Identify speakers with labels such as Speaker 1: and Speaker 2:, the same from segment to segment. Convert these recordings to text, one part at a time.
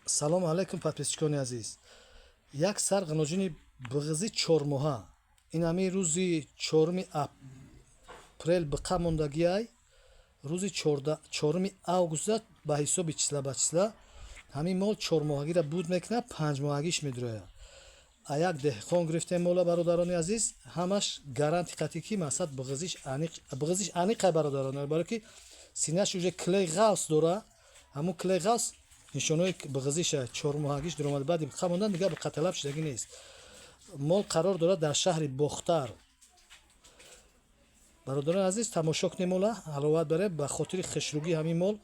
Speaker 1: салому алайкум подписчикони азиз. Як сар ғаноҷини биғизи 4 моҳа ин ҳамин рӯзи 4 апрел биқа мондагиай рӯзи 4 августа ба ҳисоби числа ба числа ҳамин мол 4 моҳагиро буд мекунад 5 моҳагиш медурояд. А як деҳқон гирифтем мола бародарони азиз, ҳамаш гаранти қатъики масад биғизиш аниқай бародарони, балки синаш уже клей ғавс дора, ҳамун клей ғавс нишонои биғизиша 4 моҳагиш дуромади баъди биқа мондан дига биқа талаб шудагӣ нест. Мол қарор дорад дар шаҳри Бохтар. Бародарони азиз, тамошо кунем мола, ҳаловат баред. Ба хотири хушругии ҳамин мол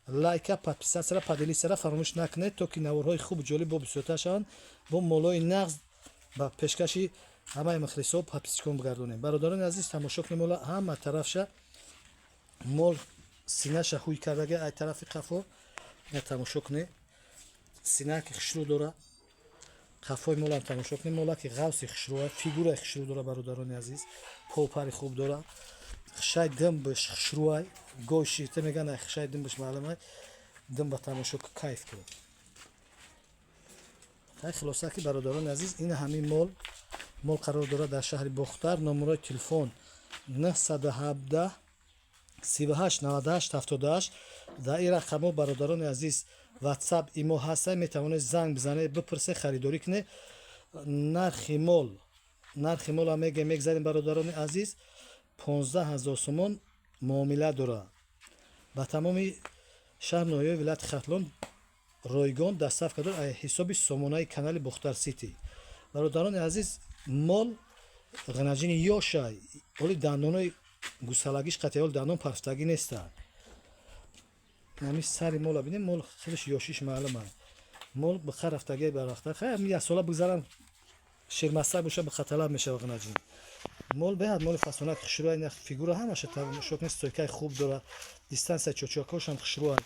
Speaker 1: лайка, подписатсияра, поделисияра фаромӯш накунед, то ки наворҳои хубу ҷолиб бо бисёртар шаванд. Бо молои нағз ба пешкаши ҳамаи мухлисо подписчикон бигардонем. Бародарони азиз, тамошо кунем мола ҳама тарафша мол синаша ҳуй кардаги ай тарафи қафо. Я тамошо кунем. Сина ки хушрӯ дора. Қафои молам тамошо кунем. Мола ки ғавси хушрӯ, фигураи хушрӯ дора бародарони азиз. Попари хуб дора. Хушай дымбиш хушрӯай. Гоши те меган ай хушай дымбиш маълумай. Дымба тамошо ки кайф кунед. Хай хулоса ки бародарони азиз, ин ҳамин мол қарор дорад дар шаҳри Бохтар. Номерои телефон 917 38 98 78. Дар ин рақамҳо бародарони азиз WhatsApp имо ҳастанд, метавонед занг бизанед, бипурсед, харидорӣ кунед. Нархи мол ҳам мегзарем бародарони азиз 15000 сомон муомила дорад. Ба тамоми шаҳр ноҳияи вилояти Хатлон ройгон доставка дорад аз ҳисоби сомонаи канали Бохтар Сити. Бародарони азиз, мол ғанаҷини ёшай, оли дандонои гусалагиш қатъи оли дандон пафтагӣ нестанд. Ҳамин сари мола бинем, мол хелиш ёшиш маълум аст. Мол биқа рафтагӣ барвақта. Хай як сола бигзарам шермастар боша биқа талаб мешавад ғанаҷин. Мол беҳад моли фасонак хушрӯай, ин фигура ҳамаша тамошо кунед, стойкаи хуб дорад, дистансия чочакош ҳам хушрӯай.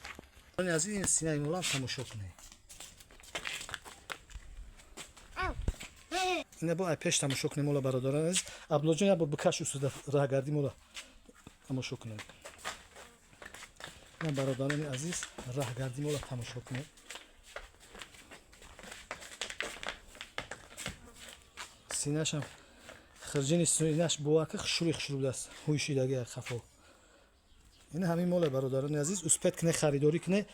Speaker 1: Аз ин синаи молам тамошо кунед. ина бо ай пеш тамошо кунем мола бародарони азиз. Абдуллоҷон як бор бикаш устуда раҳгарди мола тамошо кунед. ина бародарони азиз, раҳгарди мола тамошо кунед. синашам хирҷини синаш бовака хушрӯ даст, ҳуйшидаги қафо. ин ҳамин мола бародарони азиз, успед кунед, харидорӣ кунед.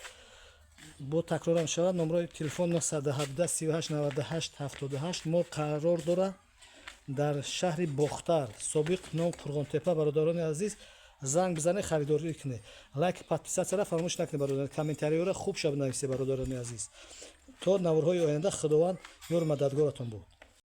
Speaker 1: бо такрорам шавад, номерои телефон 917 38 98 78. мол қарор дора дар шаҳри Бохтар, собиқ ном Фурғонтепа. бародарони азиз, занг бизанед, харидорӣ кунед. лайк, подписатсияра фаромӯш накунед бародарони. Комментариёра хуб шаб нависед бародарони азиз. То наворҳои оянда худованд ёру мададгоратон буд.